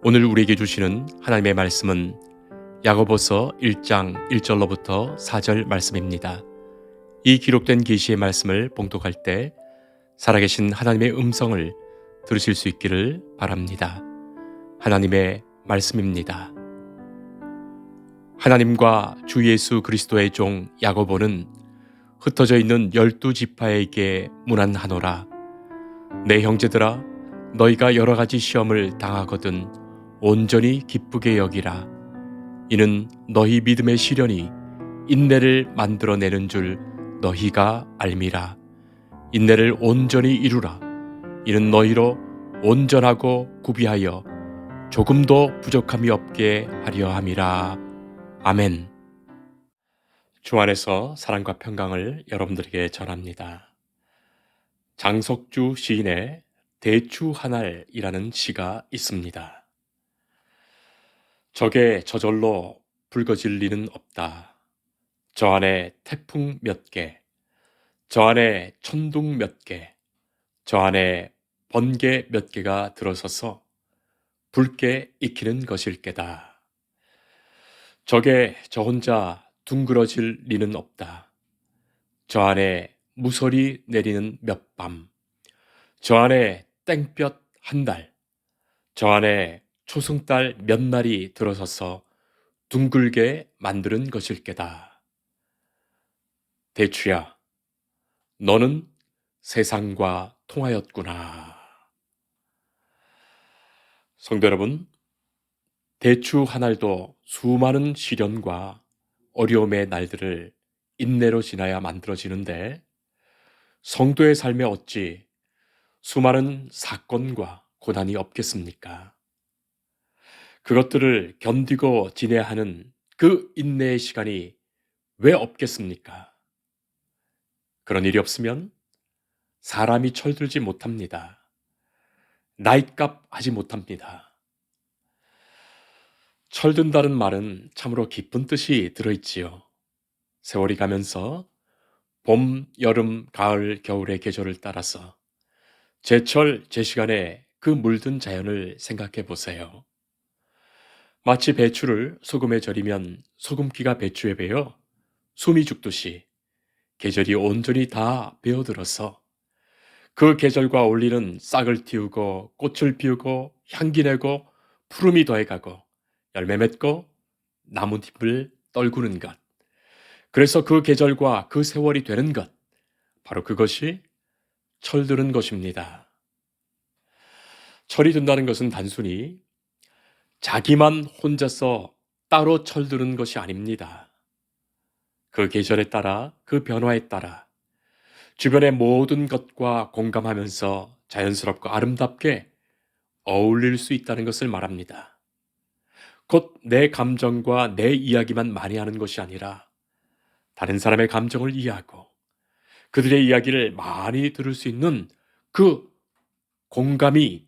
오늘 우리에게 주시는 하나님의 말씀은 야고보서 1장 1절로부터 4절 말씀입니다. 이 기록된 계시의 말씀을 봉독할 때 살아계신 하나님의 음성을 들으실 수 있기를 바랍니다. 하나님의 말씀입니다. 하나님과 주 예수 그리스도의 종 야고보는 흩어져 있는 12지파에게 문안하노라. 내 형제들아, 너희가 여러 가지 시험을 당하거든 온전히 기쁘게 여기라. 이는 너희 믿음의 시련이 인내를 만들어내는 줄 너희가 알미라. 인내를 온전히 이루라. 이는 너희로 온전하고 구비하여 조금도 부족함이 없게 하려 함이라. 아멘. 주 안에서 사랑과 평강을 여러분들에게 전합니다. 장석주 시인의 대추 한알이라는 시가 있습니다. 적에 저절로 붉어질 리는 없다. 저 안에 태풍 몇 개, 저 안에 천둥 몇 개, 저 안에 번개 몇 개가 들어서서 붉게 익히는 것일 게다. 적에 저 혼자 둥그러질 리는 없다. 저 안에 무설이 내리는 몇 밤, 저 안에 땡볕 한 달, 저 안에 초승달 몇 날이 들어서서 둥글게 만드는 것일 게다. 대추야, 너는 세상과 통하였구나. 성도 여러분, 대추 한 알도 수많은 시련과 어려움의 날들을 인내로 지나야 만들어지는데 성도의 삶에 어찌 수많은 사건과 고난이 없겠습니까? 그것들을 견디고 지내야 하는 그 인내의 시간이 왜 없겠습니까? 그런 일이 없으면 사람이 철들지 못합니다. 나잇값 하지 못합니다. 철든다는 말은 참으로 깊은 뜻이 들어있지요. 세월이 가면서 봄, 여름, 가을, 겨울의 계절을 따라서 제철, 제시간에 그 물든 자연을 생각해 보세요. 마치 배추를 소금에 절이면 소금기가 배추에 배어 숨이 죽듯이 계절이 온전히 다 배어들어서 그 계절과 어울리는 싹을 틔우고 꽃을 피우고 향기 내고 푸름이 더해가고 열매 맺고 나뭇잎을 떨구는 것. 그래서 그 계절과 그 세월이 되는 것. 바로 그것이 철드는 것입니다. 철이 든다는 것은 단순히 자기만 혼자서 따로 철드는 것이 아닙니다. 그 계절에 따라 그 변화에 따라 주변의 모든 것과 공감하면서 자연스럽고 아름답게 어울릴 수 있다는 것을 말합니다. 곧 내 감정과 내 이야기만 많이 하는 것이 아니라 다른 사람의 감정을 이해하고 그들의 이야기를 많이 들을 수 있는 그 공감이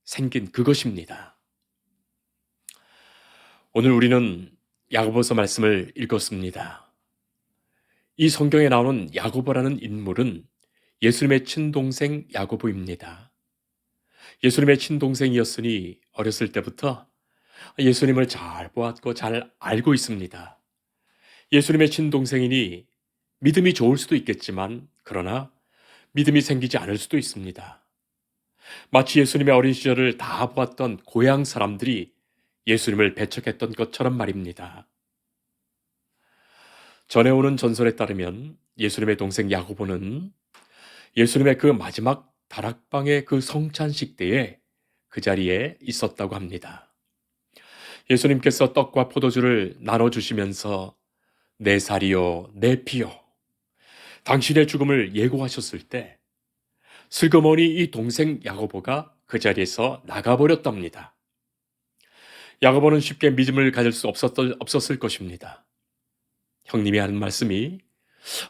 생긴 그것입니다. 오늘 우리는 야고보서 말씀을 읽었습니다. 이 성경에 나오는 야고보라는 인물은 예수님의 친동생 야고보입니다. 예수님의 친동생이었으니 어렸을 때부터 예수님을 잘 보았고 잘 알고 있습니다. 예수님의 친동생이니 믿음이 좋을 수도 있겠지만 그러나 믿음이 생기지 않을 수도 있습니다. 마치 예수님의 어린 시절을 다 보았던 고향 사람들이 예수님을 배척했던 것처럼 말입니다. 전해오는 전설에 따르면 예수님의 동생 야고보는 예수님의 그 마지막 다락방의 그 성찬식 때에 그 자리에 있었다고 합니다. 예수님께서 떡과 포도주를 나눠주시면서 내 살이요, 내 피요, 당신의 죽음을 예고하셨을 때 슬그머니 이 동생 야고보가 그 자리에서 나가버렸답니다. 야고보는 쉽게 믿음을 가질 수 없었을 것입니다. 형님이 하는 말씀이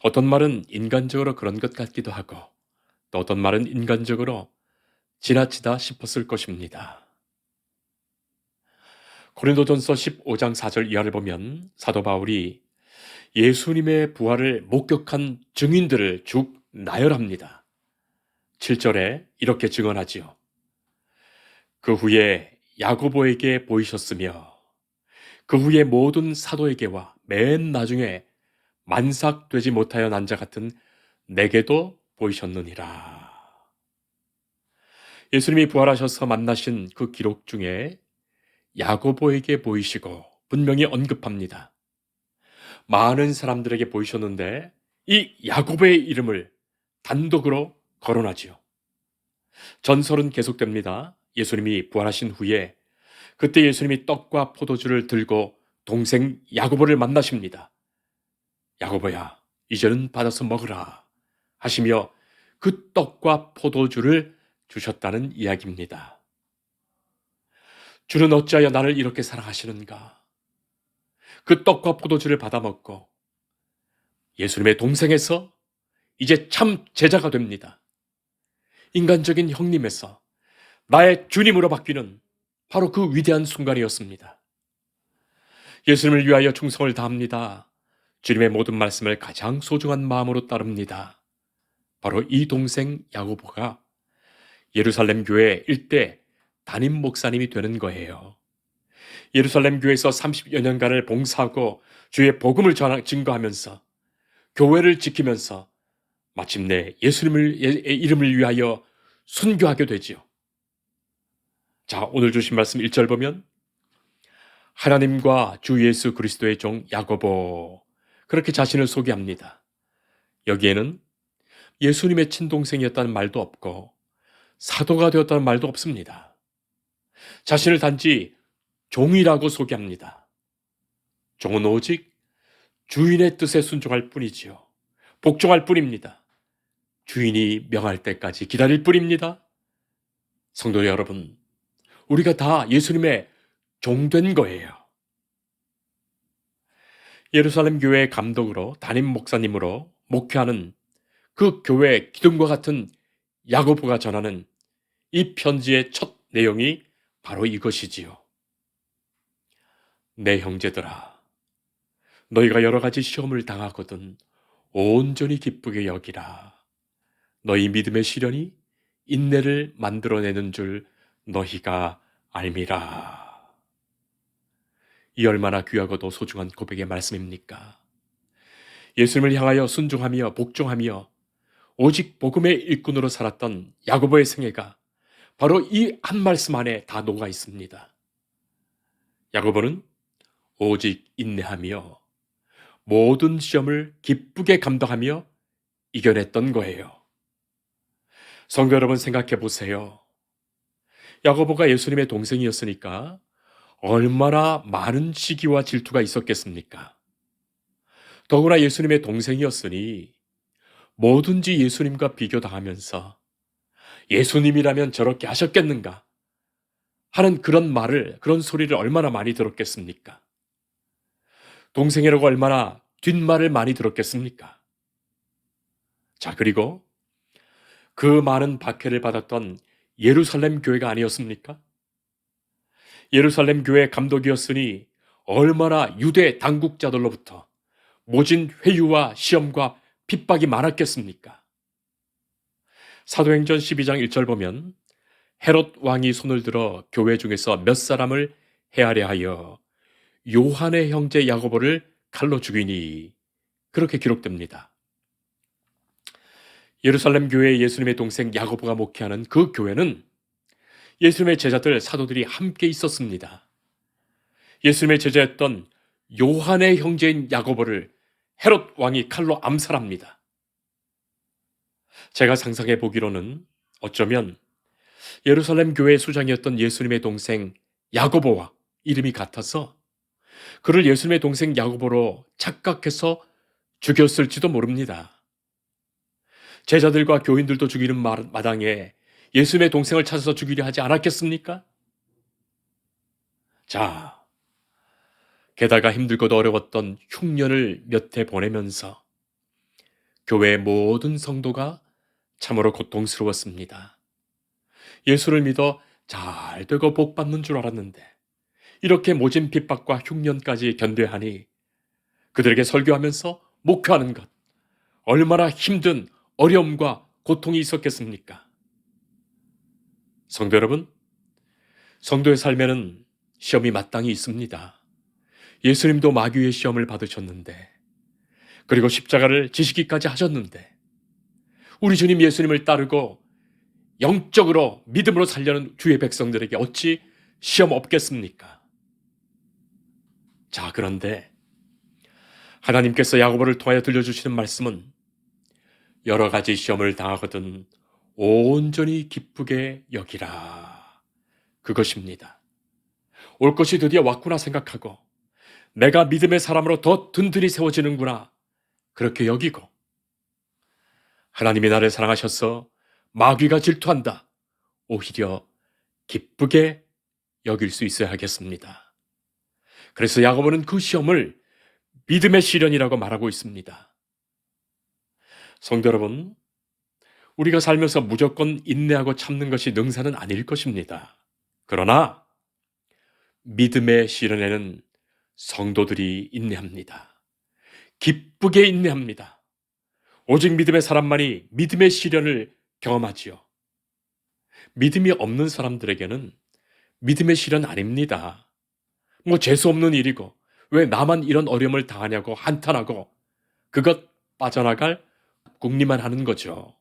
어떤 말은 인간적으로 그런 것 같기도 하고 또 어떤 말은 인간적으로 지나치다 싶었을 것입니다. 고린도전서 15장 4절 이하를 보면 사도 바울이 예수님의 부활을 목격한 증인들을 쭉 나열합니다. 7절에 이렇게 증언하지요. 그 후에 야고보에게 보이셨으며 그 후에 모든 사도에게와 맨 나중에 만삭되지 못하여 난 자 같은 내게도 보이셨느니라. 예수님이 부활하셔서 만나신 그 기록 중에 야고보에게 보이시고 분명히 언급합니다. 많은 사람들에게 보이셨는데 이 야고보의 이름을 단독으로 거론하지요. 전설은 계속됩니다. 예수님이 부활하신 후에 그때 예수님이 떡과 포도주를 들고 동생 야고보를 만나십니다. 야고보야, 이제는 받아서 먹으라 하시며 그 떡과 포도주를 주셨다는 이야기입니다. 주는 어찌하여 나를 이렇게 사랑하시는가? 그 떡과 포도주를 받아 먹고 예수님의 동생에서 이제 참 제자가 됩니다. 인간적인 형님에서 나의 주님으로 바뀌는 바로 그 위대한 순간이었습니다. 예수님을 위하여 충성을 다합니다. 주님의 모든 말씀을 가장 소중한 마음으로 따릅니다. 바로 이 동생 야고보가 예루살렘 교회 일대 담임 목사님이 되는 거예요. 예루살렘 교회에서 30여 년간을 봉사하고 주의 복음을 증거하면서 교회를 지키면서 마침내 예수님의 이름을 위하여 순교하게 되지요. 자, 오늘 주신 말씀 1절 보면 하나님과 주 예수 그리스도의 종 야고보, 그렇게 자신을 소개합니다. 여기에는 예수님의 친동생이었다는 말도 없고 사도가 되었다는 말도 없습니다. 자신을 단지 종이라고 소개합니다. 종은 오직 주인의 뜻에 순종할 뿐이지요. 복종할 뿐입니다. 주인이 명할 때까지 기다릴 뿐입니다. 성도 여러분, 우리가 다 예수님의 종된 거예요. 예루살렘 교회의 감독으로 담임 목사님으로 목회하는 그 교회 기둥과 같은 야고보가 전하는 이 편지의 첫 내용이 바로 이것이지요. 내 형제들아, 너희가 여러 가지 시험을 당하거든 온전히 기쁘게 여기라. 너희 믿음의 시련이 인내를 만들어내는 줄 너희가 알미라. 이 얼마나 귀하고도 소중한 고백의 말씀입니까? 예수님을 향하여 순종하며 복종하며 오직 복음의 일꾼으로 살았던 야고보의 생애가 바로 이 한 말씀 안에 다 녹아 있습니다. 야고보는 오직 인내하며 모든 시험을 기쁘게 감당하며 이겨냈던 거예요. 성도 여러분, 생각해 보세요. 야고보가 예수님의 동생이었으니까 얼마나 많은 시기와 질투가 있었겠습니까? 더구나 예수님의 동생이었으니 뭐든지 예수님과 비교당하면서 예수님이라면 저렇게 하셨겠는가 하는 그런 말을, 그런 소리를 얼마나 많이 들었겠습니까? 동생이라고 얼마나 뒷말을 많이 들었겠습니까? 자, 그리고 그 많은 박해를 받았던 예루살렘 교회가 아니었습니까? 예루살렘 교회 감독이었으니 얼마나 유대 당국자들로부터 모진 회유와 시험과 핍박이 많았겠습니까? 사도행전 12장 1절 보면 헤롯 왕이 손을 들어 교회 중에서 몇 사람을 해하려 하여 요한의 형제 야고보를 칼로 죽이니, 그렇게 기록됩니다. 예루살렘 교회의 예수님의 동생 야고보가 목회하는 그 교회는 예수님의 제자들 사도들이 함께 있었습니다. 예수님의 제자였던 요한의 형제인 야고보를 헤롯 왕이 칼로 암살합니다. 제가 상상해 보기로는 어쩌면 예루살렘 교회의 수장이었던 예수님의 동생 야고보와 이름이 같아서 그를 예수님의 동생 야고보로 착각해서 죽였을지도 모릅니다. 제자들과 교인들도 죽이는 마당에 예수님의 동생을 찾아서 죽이려 하지 않았겠습니까? 자, 게다가 힘들고도 어려웠던 흉년을 몇 해 보내면서 교회의 모든 성도가 참으로 고통스러웠습니다. 예수를 믿어 잘 되고 복 받는 줄 알았는데 이렇게 모진 핍박과 흉년까지 견뎌하니 그들에게 설교하면서 목회하는 것, 얼마나 힘든 어려움과 고통이 있었겠습니까? 성도 여러분, 성도의 삶에는 시험이 마땅히 있습니다. 예수님도 마귀의 시험을 받으셨는데, 그리고 십자가를 지시기까지 하셨는데, 우리 주님 예수님을 따르고 영적으로 믿음으로 살려는 주의 백성들에게 어찌 시험 없겠습니까? 자, 그런데 하나님께서 야고보를 통하여 들려주시는 말씀은 여러 가지 시험을 당하거든 온전히 기쁘게 여기라. 그것입니다. 올 것이 드디어 왔구나 생각하고 내가 믿음의 사람으로 더 든든히 세워지는구나 그렇게 여기고, 하나님이 나를 사랑하셔서 마귀가 질투한다, 오히려 기쁘게 여길 수 있어야 하겠습니다. 그래서 야고보는 그 시험을 믿음의 시련이라고 말하고 있습니다. 성도 여러분, 우리가 살면서 무조건 인내하고 참는 것이 능사는 아닐 것입니다. 그러나 믿음의 시련에는 성도들이 인내합니다. 기쁘게 인내합니다. 오직 믿음의 사람만이 믿음의 시련을 경험하지요. 믿음이 없는 사람들에게는 믿음의 시련 아닙니다. 뭐 재수 없는 일이고 왜 나만 이런 어려움을 당하냐고 한탄하고 그것 빠져나갈 궁리만 하는 거죠.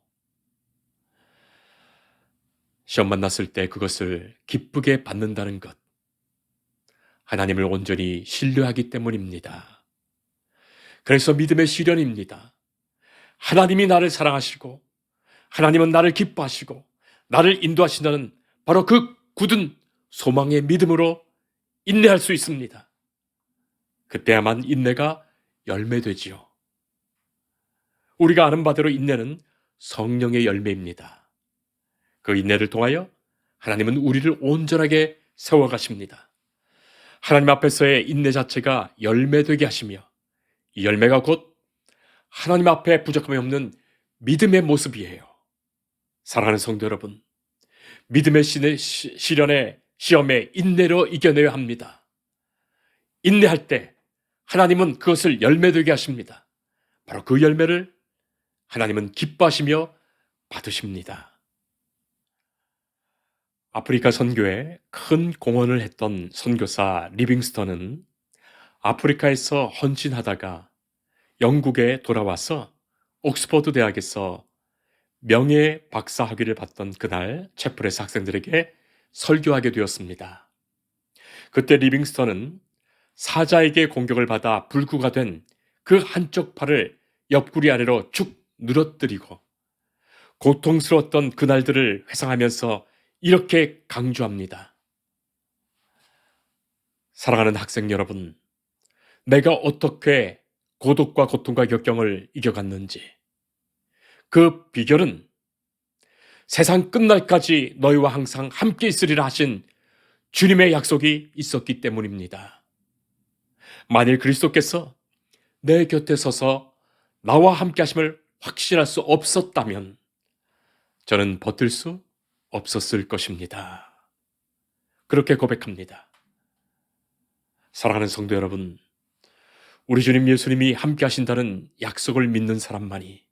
시험 만났을 때 그것을 기쁘게 받는다는 것, 하나님을 온전히 신뢰하기 때문입니다. 그래서 믿음의 시련입니다. 하나님이 나를 사랑하시고 하나님은 나를 기뻐하시고 나를 인도하신다는 바로 그 굳은 소망의 믿음으로 인내할 수 있습니다. 그때야만 인내가 열매되지요. 우리가 아는 바대로 인내는 성령의 열매입니다. 그 인내를 통하여 하나님은 우리를 온전하게 세워가십니다. 하나님 앞에서의 인내 자체가 열매되게 하시며, 이 열매가 곧 하나님 앞에 부족함이 없는 믿음의 모습이에요. 사랑하는 성도 여러분, 믿음의 시련에 시험에 인내로 이겨내야 합니다. 인내할 때 하나님은 그것을 열매되게 하십니다. 바로 그 열매를 하나님은 기뻐하시며 받으십니다. 아프리카 선교에 큰 공헌을 했던 선교사 리빙스턴은 아프리카에서 헌신하다가 영국에 돌아와서 옥스퍼드 대학에서 명예 박사 학위를 받던 그날 채플에서 학생들에게 설교하게 되었습니다. 그때 리빙스턴은 사자에게 공격을 받아 불구가 된 그 한쪽 팔을 옆구리 아래로 축 늘어뜨리고 고통스러웠던 그날들을 회상하면서 이렇게 강조합니다. 사랑하는 학생 여러분, 내가 어떻게 고독과 고통과 역경을 이겨갔는지, 그 비결은 세상 끝날까지 너희와 항상 함께 있으리라 하신 주님의 약속이 있었기 때문입니다. 만일 그리스도께서 내 곁에 서서 나와 함께 하심을 확신할 수 없었다면 저는 버틸 수 없었을 것입니다. 그렇게 고백합니다. 사랑하는 성도 여러분, 우리 주님 예수님이 함께 하신다는 약속을 믿는 사람만이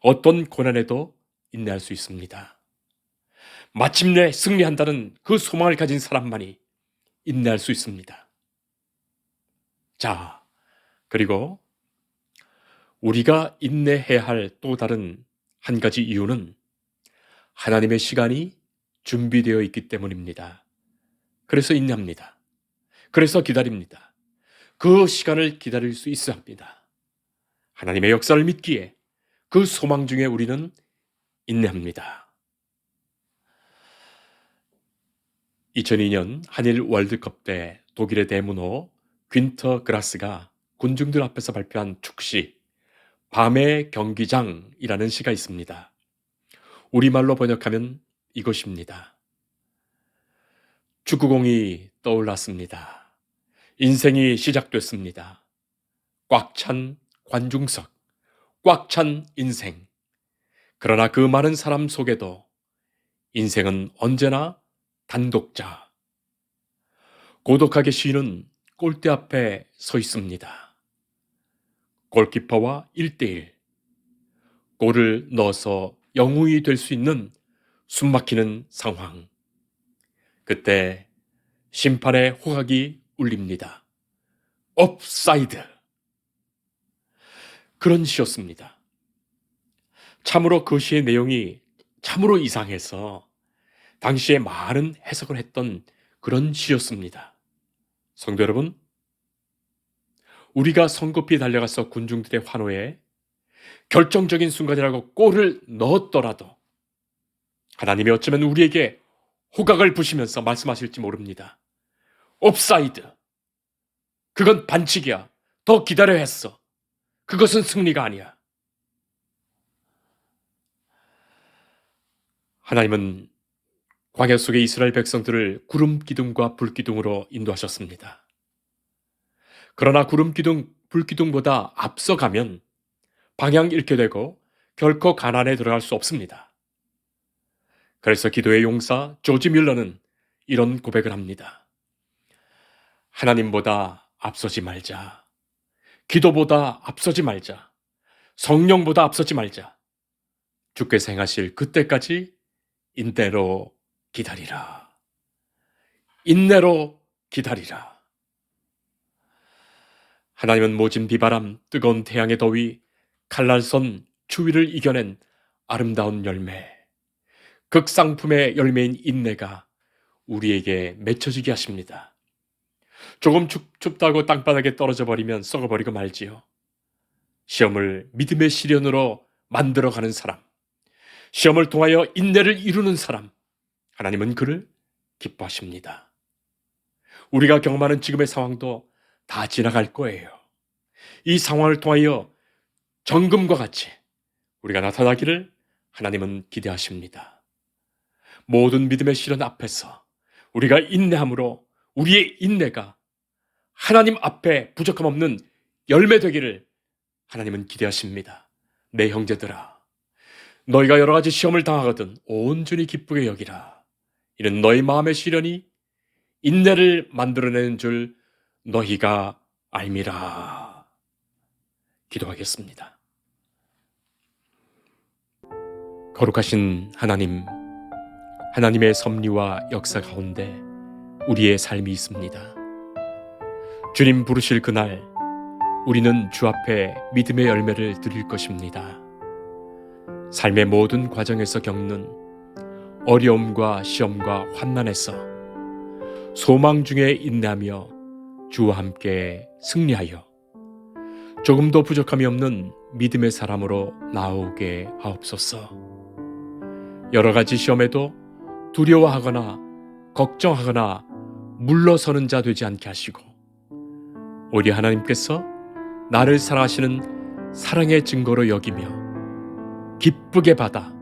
어떤 고난에도 인내할 수 있습니다. 마침내 승리한다는 그 소망을 가진 사람만이 인내할 수 있습니다. 자, 그리고 우리가 인내해야 할 또 다른 한 가지 이유는 하나님의 시간이 준비되어 있기 때문입니다. 그래서 인내합니다. 그래서 기다립니다. 그 시간을 기다릴 수 있어야 합니다. 하나님의 역사를 믿기에 그 소망 중에 우리는 인내합니다. 2002년 한일 월드컵 때 독일의 대문호 귄터 그라스가 군중들 앞에서 발표한 축시 밤의 경기장이라는 시가 있습니다. 우리말로 번역하면 이것입니다. 축구공이 떠올랐습니다. 인생이 시작됐습니다. 꽉 찬 관중석, 꽉 찬 인생. 그러나 그 많은 사람 속에도 인생은 언제나 단독자. 고독하게 쉬는 골대 앞에 서 있습니다. 골키퍼와 1대1. 골을 넣어서 영웅이 될 수 있는 숨막히는 상황. 그때 심판의 호각이 울립니다. 옵사이드. 그런 시였습니다. 참으로 그 시의 내용이 참으로 이상해서 당시에 많은 해석을 했던 그런 시였습니다. 성도 여러분, 우리가 성급히 달려가서 군중들의 환호에 결정적인 순간이라고 골을 넣었더라도 하나님이 어쩌면 우리에게 호각을 부시면서 말씀하실지 모릅니다. 옵사이드. 그건 반칙이야. 더 기다려야 했어. 그것은 승리가 아니야. 하나님은 광야 속의 이스라엘 백성들을 구름 기둥과 불 기둥으로 인도하셨습니다. 그러나 구름 기둥, 불 기둥보다 앞서가면 방향 잃게 되고 결코 가나안에 들어갈 수 없습니다. 그래서 기도의 용사 조지 뮬러는 이런 고백을 합니다. 하나님보다 앞서지 말자. 기도보다 앞서지 말자. 성령보다 앞서지 말자. 주께서 행하실 그때까지 인내로 기다리라. 인내로 기다리라. 하나님은 모진 비바람, 뜨거운 태양의 더위, 칼날선 추위를 이겨낸 아름다운 열매, 극상품의 열매인 인내가 우리에게 맺혀지게 하십니다. 조금 춥다고 땅바닥에 떨어져 버리면 썩어버리고 말지요. 시험을 믿음의 시련으로 만들어가는 사람, 시험을 통하여 인내를 이루는 사람, 하나님은 그를 기뻐하십니다. 우리가 경험하는 지금의 상황도 다 지나갈 거예요. 이 상황을 통하여 정금과 같이 우리가 나타나기를 하나님은 기대하십니다. 모든 믿음의 시련 앞에서 우리가 인내함으로 우리의 인내가 하나님 앞에 부족함 없는 열매 되기를 하나님은 기대하십니다. 내 형제들아, 너희가 여러 가지 시험을 당하거든 온전히 기쁘게 여기라. 이는 너희 마음의 시련이 인내를 만들어내는 줄 너희가 알미라. 기도하겠습니다. 거룩하신 하나님, 하나님의 섭리와 역사 가운데 우리의 삶이 있습니다. 주님 부르실 그날 우리는 주 앞에 믿음의 열매를 드릴 것입니다. 삶의 모든 과정에서 겪는 어려움과 시험과 환난에서 소망 중에 인내하며 주와 함께 승리하여 조금도 부족함이 없는 믿음의 사람으로 나오게 하옵소서. 여러 가지 시험에도 두려워하거나 걱정하거나 물러서는 자 되지 않게 하시고 오히려 하나님께서 나를 사랑하시는 사랑의 증거로 여기며 기쁘게 받아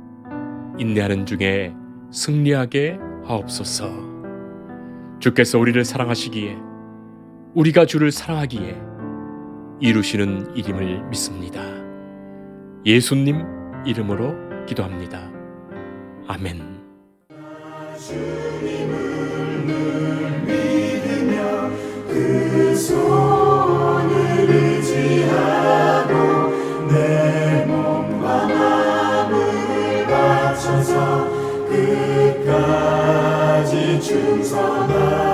인내하는 중에 승리하게 하옵소서. 주께서 우리를 사랑하시기에 우리가 주를 사랑하기에 이루시는 일임을 믿습니다. 예수님 이름으로 기도합니다. 아멘. 주님을 늘 믿으며 그 손을 의지하고 내 몸과 마음을 바쳐서 끝까지 충성하리.